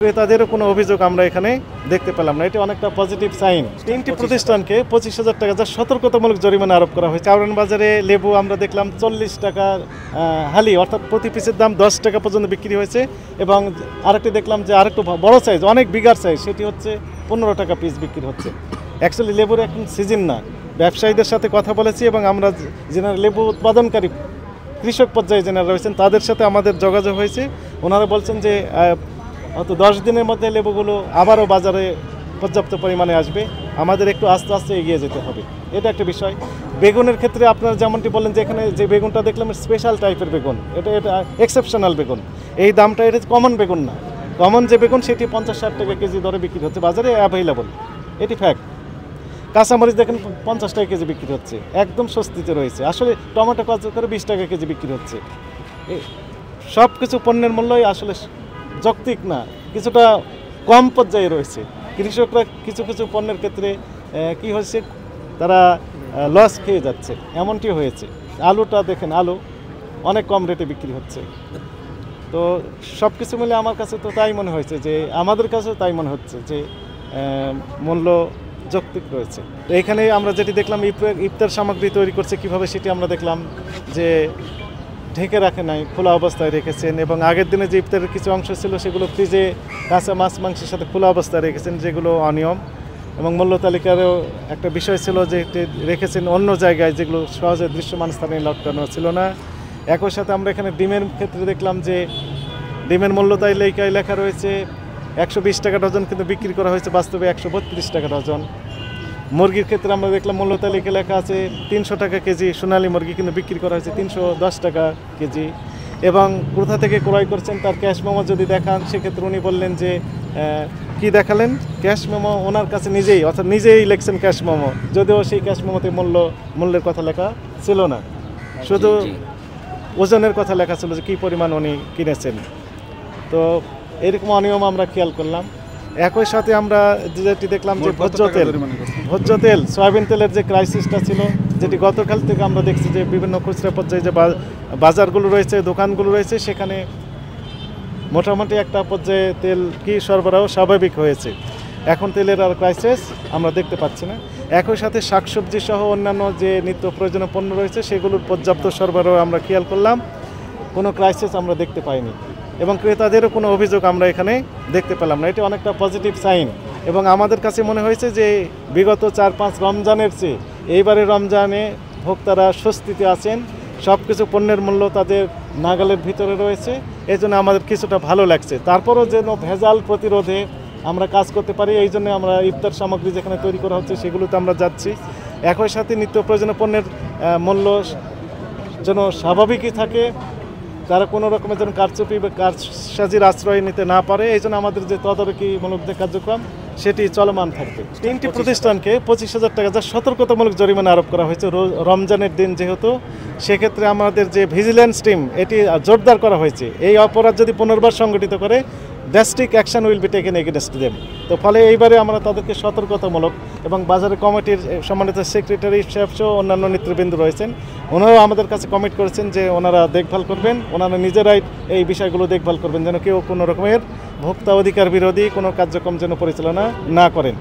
ক্রেতাদেরও কোনো অভিযোগ আমরা এখানে দেখতে পেলাম না। এটি অনেকটা পজিটিভ সাইন। তিনটি প্রতিষ্ঠানকে 25,000 টাকা যা সতর্কতামূলক জরিমানা আরোপ করা হয়েছে। কারণ বাজারে লেবু আমরা দেখলাম 40 টাকা হালি, অর্থাৎ প্রতি পিসের দাম 10 টাকা পর্যন্ত বিক্রি হয়েছে। এবং আরেকটি দেখলাম যে আরেকটু বড় সাইজ, অনেক বিগার সাইজ, সেটি হচ্ছে 15 টাকা পিস বিক্রি হচ্ছে। অ্যাকচুয়ালি লেবুর এখন সিজন না। ব্যবসায়ীদের সাথে কথা বলেছি এবং আমরা যারা লেবু উৎপাদনকারী কৃষক পর্যায়ে যারা রয়েছেন তাদের সাথে আমাদের যোগাযোগ হয়েছে। ওনারা বলছেন যে হয়তো 10 দিনের মধ্যে লেবুগুলো আবারও বাজারে পর্যাপ্ত পরিমাণে আসবে। আমাদের একটু আস্তে আস্তে এগিয়ে যেতে হবে, এটা একটা বিষয়। বেগুনের ক্ষেত্রে আপনারা যেমনটি বললেন যে এখানে যে বেগুনটা দেখলাম স্পেশাল টাইপের বেগুন, এটা এক্সেপশনাল বেগুন। এই দামটা এটা কমন বেগুন না। কমন যে বেগুন সেটি 50-60 টাকা কেজি দরে বিক্রি হচ্ছে, বাজারে অ্যাভেলেবল, এটি ফ্যাক্ট। কাঁচামরিচ দেখেন 50 টাকা কেজি বিক্রি হচ্ছে, একদম স্বস্তিতে রয়েছে। আসলে টমেটো কত করে 20 টাকা কেজি বিক্রি হচ্ছে। সব কিছু পণ্যের মূল্যই আসলে যৌক্তিক না, কিছুটা কম পর্যায়ে রয়েছে। কৃষকরা কিছু কিছু পণ্যের ক্ষেত্রে কি হয়েছে, তারা লস খেয়ে যাচ্ছে, এমনটি হয়েছে। আলুটা দেখেন, আলু অনেক কম রেটে বিক্রি হচ্ছে। তো সব কিছু মিলে আমার কাছে তো তাই মনে হয়েছে, যে আমাদের কাছে তাই মনে হচ্ছে যে মূল্য যৌক্তিক রয়েছে। তো এখানে আমরা যেটি দেখলাম ইফতার সামগ্রী তৈরি করছে কিভাবে, সেটি আমরা দেখলাম যে ঢেকে রাখে নাই, খোলা অবস্থায় রেখেছেন। এবং আগের দিনে যে ইফতারের কিছু অংশ ছিল সেগুলো ফ্রিজে কাঁচা মাছ মাংসের সাথে খোলা অবস্থায় রেখেছেন, যেগুলো অনিয়ম। এবং মূল্য তালিকারও একটা বিষয় ছিল যে রেখেছেন অন্য জায়গায়, যেগুলো সহজে দৃশ্যমান স্থানে লটকানো ছিল না। একই সাথে আমরা এখানে ডিমের ক্ষেত্রে দেখলাম যে ডিমের মূল্য তালিকায় লেখা রয়েছে 120 টাকা ডজন, কিন্তু বিক্রি করা হয়েছে বাস্তবে 132 টাকা ডজন। মুরগির ক্ষেত্রে আমরা দেখলাম মূল্য তালিকা লেখা আছে 300 টাকা কেজি সোনালী মুরগি, কিন্তু বিক্রি করা হয়েছে 310 টাকা কেজি। এবং কোথা থেকে ক্রয় করছেন তার ক্যাশ মেমো যদি দেখান, সেক্ষেত্রে উনি বললেন যে কি দেখালেন, ক্যাশ মেমো ওনার কাছে নিজেই, অর্থাৎ নিজেই লিখছেন ক্যাশ মেমো, যদিও সেই ক্যাশ মেমোতে মূল্যের কথা লেখা ছিল না, শুধু ওজনের কথা লেখা ছিল যে কী পরিমাণ উনি কিনেছেন। তো এরকম অনিয়ম আমরা খেয়াল করলাম। একই সাথে আমরা যেটি দেখলাম যে ভোজ্য তেল সয়াবিন তেলের যে ক্রাইসিসটা ছিল, যেটি গতকাল থেকে আমরা দেখছি যে বিভিন্ন খুচরা পর্যায়ে যে বাজারগুলো রয়েছে, দোকানগুলো রয়েছে, সেখানে মোটামুটি একটা পর্যায়ে তেল কি সরবরাহ স্বাভাবিক হয়েছে। এখন তেলের আর ক্রাইসিস আমরা দেখতে পাচ্ছি না। একই সাথে শাকসবজি সহ অন্যান্য যে নিত্য প্রয়োজনীয় পণ্য রয়েছে সেগুলোর পর্যাপ্ত সরবরাহ আমরা খেয়াল করলাম, কোনো ক্রাইসিস আমরা দেখতে পাইনি। এবং ক্রেতাদেরও কোনো অভিযোগ আমরা এখানে দেখতে পেলাম না। এটি অনেকটা পজিটিভ সাইন। এবং আমাদের কাছে মনে হয়েছে যে বিগত 4-5 রমজানের চেয়ে এইবারে রমজানে ভোক্তারা স্বস্তিতে আছেন, সব কিছু পণ্যের মূল্য তাদের নাগালের ভিতরে রয়েছে, এই জন্য আমাদের কিছুটা ভালো লাগছে। তারপরও যেন ভেজাল প্রতিরোধে আমরা কাজ করতে পারি, এই জন্য আমরা ইফতার সামগ্রী যেখানে তৈরি করা হচ্ছে সেগুলোতে আমরা যাচ্ছি। একই সাথে নিত্য প্রয়োজনীয় পণ্যের মূল্য যেন স্বাভাবিকই থাকে, তারা কোনো রকমের যেন কারচুপি বা কারসাজির আশ্রয় নিতে না পারে, এই জন্য আমাদের যে তদারকিমূলক যে কার্যক্রম সেটি চলমান থাকবে। তিনটি প্রতিষ্ঠানকে 25,000 টাকা যা সতর্কতামূলক জরিমানা আরোপ করা হয়েছে রমজানের দিন যেহেতু, সেক্ষেত্রে আমাদের যে ভিজিল্যান্স টিম এটি জোরদার করা হয়েছে। এই অপরাধ যদি পুনর্বার সংগঠিত করে, drastic action will be taken against them. তো ফলে এইবারে আমরা তাদেরকে সতর্কতামূলক, এবং বাজারের কমিটির সম্মানিত সেক্রেটারি সাহেব সহ অন্যান্য নেতৃবৃন্দ রয়েছেন, ওনারাও আমাদের কাছে কমিট করেছেন যে ওনারা দেখভাল করবেন, ওনারা নিজেরাই এই বিষয়গুলো দেখভাল করবেন, যেন কেউ কোনো রকমের ভোক্তা অধিকার বিরোধী কোনো কার্যক্রম যেন পরিচালনা না করেন।